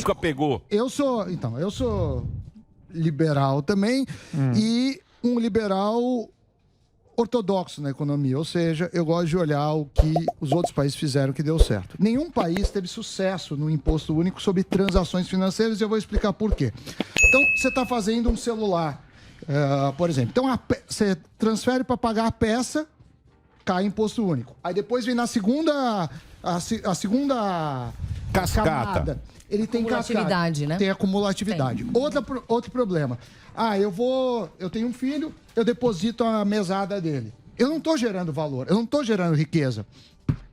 nunca pegou. Eu sou liberal também e um liberal ortodoxo na economia, ou seja, eu gosto de olhar o que os outros países fizeram que deu certo. Nenhum país teve sucesso no imposto único sobre transações financeiras e eu vou explicar por quê. Então, você está fazendo um celular, por exemplo. Então, você transfere para pagar a peça, cai imposto único. Aí depois vem na segunda... A segunda camada, ele tem acumulatividade, né? Tem acumulatividade. Outro problema. Eu tenho um filho, eu deposito a mesada dele. Eu não estou gerando valor, eu não estou gerando riqueza.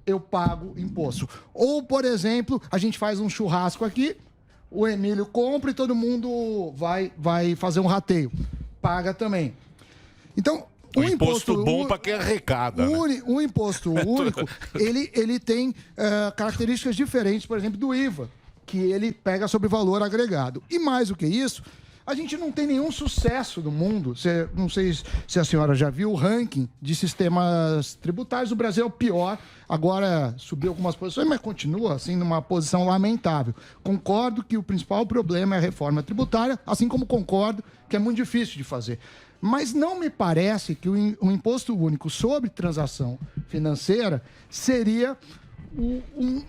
Eu pago imposto. Ou, por exemplo, a gente faz um churrasco aqui, o Emílio compra e todo mundo vai fazer um rateio. Paga também. Então, o imposto bom para quem arrecada. O imposto único, ele tem características diferentes, por exemplo, do IVA, que ele pega sobre valor agregado. E mais do que isso, a gente não tem nenhum sucesso no mundo. Não sei se a senhora já viu o ranking de sistemas tributários. O Brasil é o pior. Agora subiu algumas posições, mas continua assim numa posição lamentável. Concordo que o principal problema é a reforma tributária, assim como concordo que é muito difícil de fazer. Mas não me parece que o imposto único sobre transação financeira seria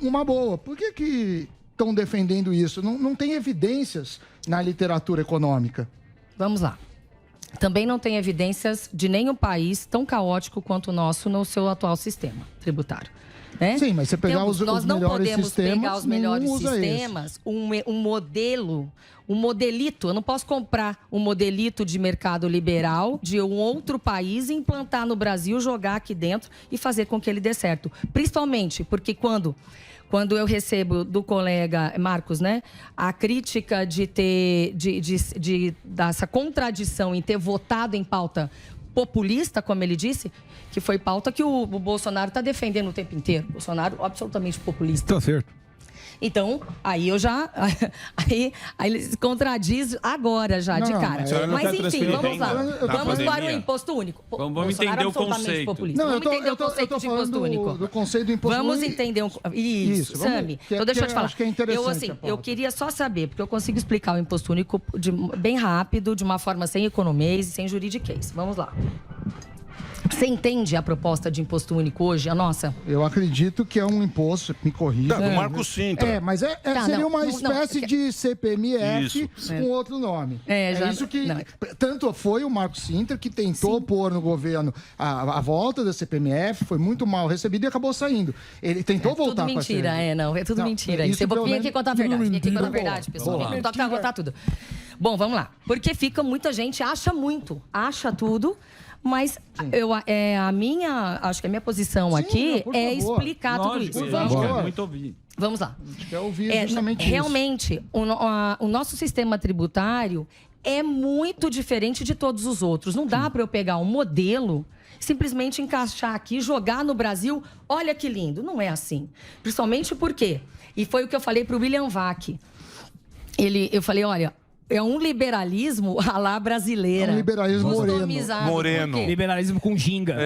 uma boa. Por que estão defendendo isso? Não tem evidências na literatura econômica. Vamos lá. Também não tem evidências de nenhum país tão caótico quanto o nosso no seu atual sistema tributário. Né? Sim, mas você pegar os melhores sistemas... Nós não podemos pegar os melhores sistemas, um modelo, um modelito. Eu não posso comprar um modelito de mercado liberal de um outro país e implantar no Brasil, jogar aqui dentro e fazer com que ele dê certo. Principalmente porque quando eu recebo do colega Marcos, né, a crítica dessa contradição em ter votado em pauta populista, como ele disse, que foi pauta que o Bolsonaro está defendendo o tempo inteiro. Bolsonaro absolutamente populista. Tá certo. Então, aí eu já... Aí ele se contradiz agora já, de cara. Mas enfim, vamos lá. Vamos para o imposto único. Vamos entender o conceito. Vamos entender o conceito de imposto único. Do conceito do imposto único. Vamos entender... Isso, Sami. Então, deixa eu te falar. Acho que é interessante. Eu queria só saber, porque eu consigo explicar o imposto único bem rápido, de uma forma sem economês e sem juridiquês. Vamos lá. Você entende a proposta de imposto único hoje, a nossa? Eu acredito que é um imposto, me corrija. Do Marco Sintra. Mas seria uma espécie de CPMF com outro nome. Isso que... Tanto foi o Marco Sintra que tentou pôr no governo a volta da CPMF, foi muito mal recebido e acabou saindo. Ele tentou voltar com a mentira, é tudo mentira. Isso eu vou vir aqui contar a verdade. Vim aqui contar a verdade, pessoal. Vim aqui contar tudo. Bom, vamos lá. Porque muita gente acha tudo. Mas acho que a minha posição aqui é explicar tudo isso. Muito ouvir. Vamos lá. A gente quer ouvir justamente isso. Realmente, o nosso sistema tributário é muito diferente de todos os outros. Não dá para eu pegar um modelo, simplesmente encaixar aqui, jogar no Brasil. Olha que lindo. Não é assim. Principalmente porque, e foi o que eu falei para o William Vac. Eu falei, olha... É um liberalismo à la brasileira. É um liberalismo moreno. Liberalismo com ginga.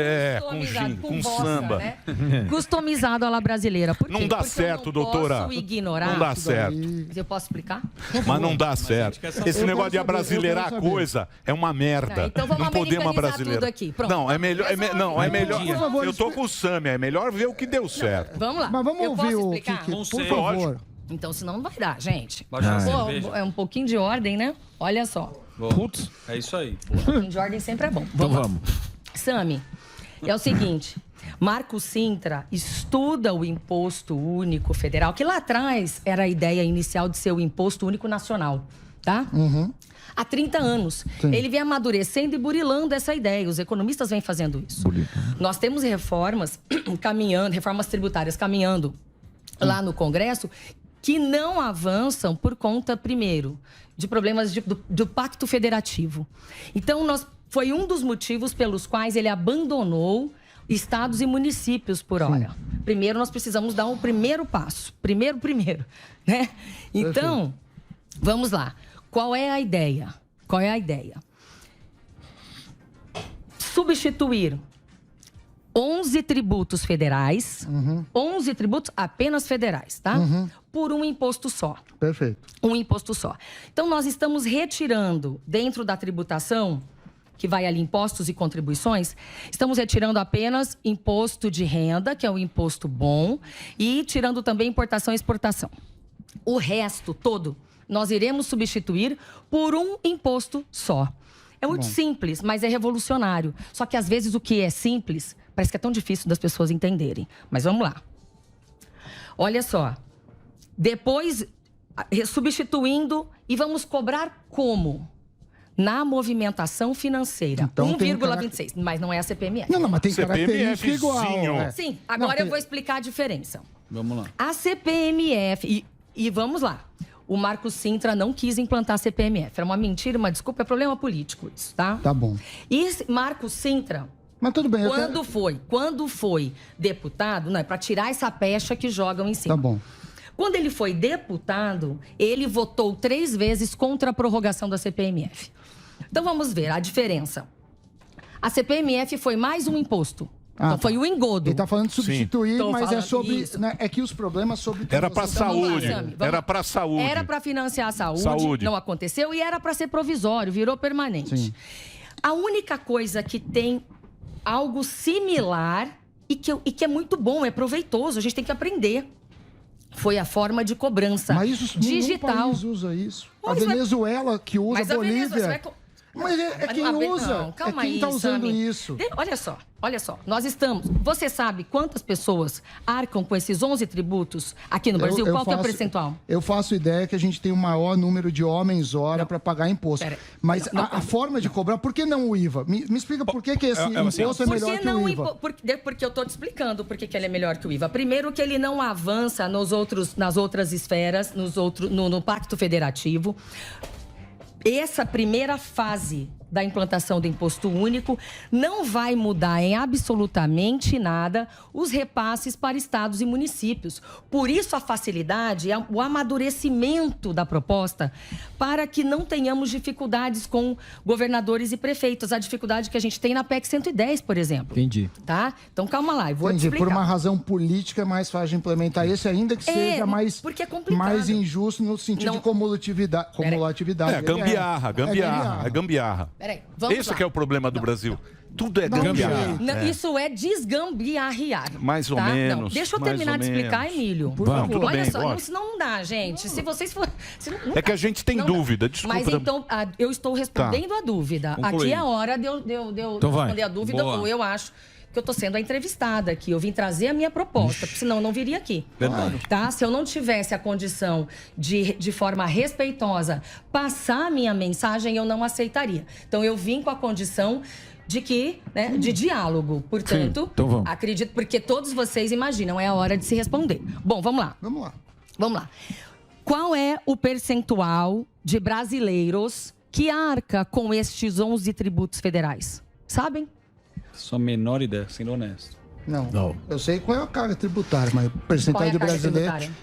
Com samba. Né? Customizado à la brasileira. Por quê? Não dá Porque certo, eu não doutora. Posso ignorar. Não dá certo. Eu posso explicar? Mas não dá certo. Esse negócio de abrasileirar a coisa é uma merda. Então vamos não podemos abrasileirar tudo aqui. Pronto. Não, é melhor. Eu tô com o Sami, é melhor ver o que deu certo. Vamos lá. Mas vamos ouvir o que, por favor. Então, senão não vai dar, gente. Cerveja. É um pouquinho de ordem, né? Olha só. Putz. É isso aí. Um pouquinho de ordem sempre é bom. Então vamos. Sami, é o seguinte. Marco Sintra estuda o imposto único federal, que lá atrás era a ideia inicial de ser o imposto único nacional, tá? Há 30 anos. Sim. Ele vem amadurecendo e burilando essa ideia. Os economistas vêm fazendo isso. Nós temos reformas tributárias caminhando lá no Congresso, que não avançam por conta, primeiro, de problemas do Pacto Federativo. Então, foi um dos motivos pelos quais ele abandonou estados e municípios por hora. Sim. Primeiro, nós precisamos dar um primeiro passo. Primeiro, né? Então, vamos lá. Qual é a ideia? Substituir 11 tributos federais, 11 tributos apenas federais, tá? Por um imposto só. Perfeito. Um imposto só. Então, nós estamos retirando, dentro da tributação, que vai ali impostos e contribuições, estamos retirando apenas imposto de renda, que é um imposto bom, e tirando também importação e exportação. O resto todo, nós iremos substituir por um imposto só. É muito simples, mas é revolucionário. Só que, às vezes, o que é simples parece que é tão difícil das pessoas entenderem. Mas vamos lá. Olha só. Depois, substituindo, e vamos cobrar como? Na movimentação financeira. Então, 1,26. Mas não é a CPMF. Não, mas tem característica igual. Sim, agora eu vou explicar a diferença. Vamos lá. A CPMF... E vamos lá. O Marcos Sintra não quis implantar a CPMF. Era uma mentira, uma desculpa, é problema político isso, tá? Tá bom. E Marcos Sintra, mas tudo bem, quando foi deputado, não é para tirar essa pecha que jogam em cima. Tá bom. Quando ele foi deputado, ele votou 3 vezes contra a prorrogação da CPMF. Então vamos ver a diferença. A CPMF foi mais um imposto. Então foi o engodo. Ele está falando de substituir, mas é sobre... Né, é que os problemas sobre... Era para saúde. Era para saúde. Era para financiar a saúde, não aconteceu, e era para ser provisório, virou permanente. Sim. A única coisa que tem algo similar e que é muito bom, é proveitoso, a gente tem que aprender, foi a forma de cobrança digital. Nenhum país usa isso. A Venezuela que usa, a Bolívia... Mas é quem usa, não, calma é quem está usando isso. Olha só, nós estamos... Você sabe quantas pessoas arcam com esses 11 tributos aqui no Brasil? Qual que é o percentual? Eu faço ideia que a gente tem o maior número de homens-hora para pagar imposto. Mas a forma de cobrar, por que não o IVA? Me explica por que esse imposto é melhor que o IVA. Porque eu estou te explicando por que ele é melhor que o IVA. Primeiro que ele não avança nas outras esferas, no Pacto Federativo. Essa primeira fase da implantação do imposto único não vai mudar em absolutamente nada os repasses para estados e municípios. Por isso a facilidade, o amadurecimento da proposta para que não tenhamos dificuldades com governadores e prefeitos. A dificuldade que a gente tem na PEC 110, por exemplo. Entendi. Tá? Então calma lá, eu vou te explicar. Por uma razão política é mais fácil de implementar esse, ainda que seja mais injusto no sentido de cumulatividade. É gambiarra. Peraí, Esse que é o problema do Brasil. Tudo é gambiarra. Isso é desgambiarrear. Mais ou menos. Deixa eu terminar de explicar, Emílio. Por favor. Olha só, senão não dá, gente. Se vocês forem... É que a gente tem dúvida, desculpa. Mas então, eu estou respondendo a dúvida. Aqui é a hora de eu responder a dúvida, ou eu acho que eu estou sendo a entrevistada aqui. Eu vim trazer a minha proposta, porque senão eu não viria aqui. Verdade. Tá? Se eu não tivesse a condição de forma respeitosa, passar a minha mensagem, eu não aceitaria. Então, eu vim com a condição de diálogo. Portanto, então acredito, porque todos vocês imaginam, é a hora de se responder. Bom, vamos lá. Vamos lá. Qual é o percentual de brasileiros que arca com estes 11 tributos federais? Sabem? Só menor ideia, sendo honesto. Não. Eu sei qual é a carga tributária, mas o percentual de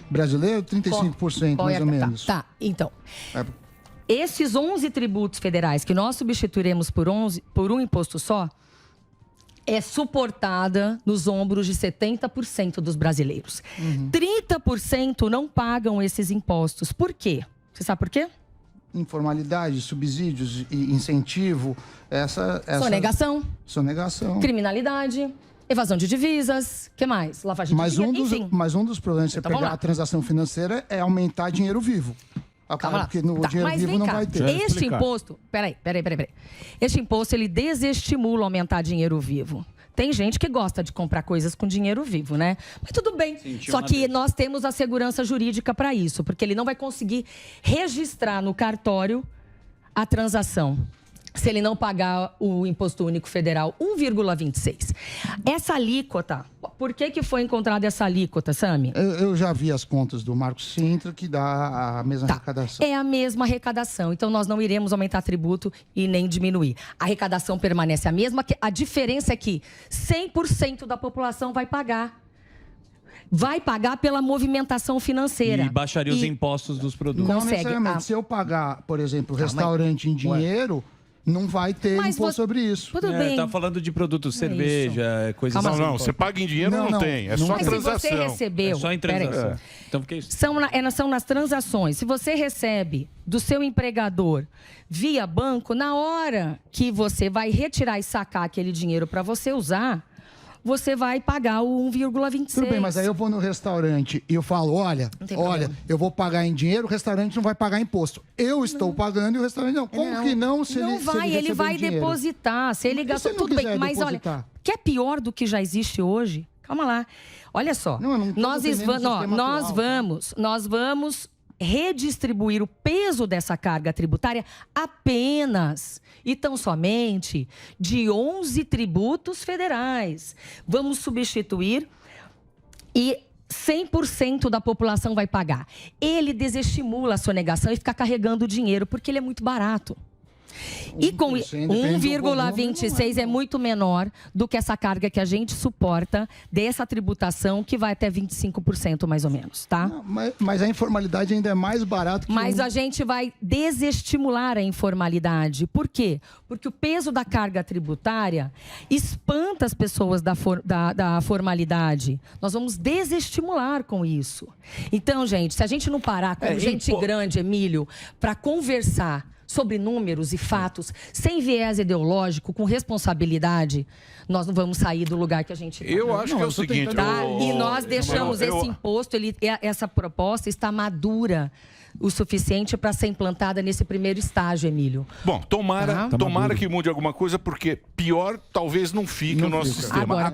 brasileiro 35%, mais ou menos. Tá, então. Esses 11 tributos federais que nós substituiremos por um imposto só, é suportada nos ombros de 70% dos brasileiros. 30% não pagam esses impostos. Por quê? Você sabe por quê? Informalidade, subsídios, incentivo, sonegação, criminalidade, evasão de divisas, que mais? Lavagem de dinheiro, mas um dos problemas de você pegar a transação financeira é aumentar dinheiro vivo. Porque no dinheiro vivo não vai ter. Este imposto, peraí. Este imposto, ele desestimula aumentar dinheiro vivo. Tem gente que gosta de comprar coisas com dinheiro vivo, né? Mas tudo bem. Só que nós temos a segurança jurídica para isso, porque ele não vai conseguir registrar no cartório a transação se ele não pagar o Imposto Único Federal 1,26. Essa alíquota, por que foi encontrada essa alíquota, Sami? Eu já vi as contas do Marcos Sintra, que dá a mesma arrecadação. É a mesma arrecadação, então nós não iremos aumentar tributo e nem diminuir. A arrecadação permanece a mesma, a diferença é que 100% da população vai pagar. Vai pagar pela movimentação financeira. E baixaria os impostos dos produtos. Não necessariamente. Se eu pagar, por exemplo, restaurante em dinheiro... não vai ter Mas imposto você- sobre isso. Tudo bem. Tá falando de produtos, cerveja, coisas Não, assim. não, você paga em dinheiro, Não, não, não. tem. É Não só tem. Mas se você transação. recebeu... É só em Peraí. transação. Então, fiquei... São nas transações. Se você recebe do seu empregador via banco, na hora que você vai retirar e sacar aquele dinheiro para você usar, você vai pagar o 1,26. Tudo bem, mas aí eu vou no restaurante e eu falo, olha, Não tem problema. eu vou pagar em dinheiro, o restaurante não vai pagar imposto. Eu estou pagando e o restaurante não. Como que não, se não ele vai, receber ele vai em dinheiro? depositar. Se ele Mas gastou, se não tudo bem. quiser Mas depositar? olha, que é pior do que já existe hoje? Calma lá. Olha só. Não, eu não tô nós, defendendo o sistema nós vamos redistribuir o peso dessa carga tributária apenas e tão somente de 11 tributos federais. Vamos substituir e 100% da população vai pagar. Ele desestimula a sonegação e fica carregando o dinheiro porque ele é muito barato. E com 1%, depende do volume, 1,26 é muito menor do que essa carga que a gente suporta dessa tributação, que vai até 25% mais ou menos, tá? Não, mas a informalidade ainda é mais barato que Mas a gente vai desestimular a informalidade. Por quê? Porque o peso da carga tributária espanta as pessoas da formalidade. Nós vamos desestimular com isso. Então, gente, se a gente não parar com gente grande, Emílio, para conversar sobre números e fatos, sem viés ideológico, com responsabilidade, nós não vamos sair do lugar que a gente está. Eu acho que é o seguinte... Tá? E nós deixamos esse imposto, essa proposta está madura o suficiente para ser implantada nesse primeiro estágio, Emílio. Bom, tomara que mude alguma coisa, porque pior talvez não fique o nosso sistema. Agora,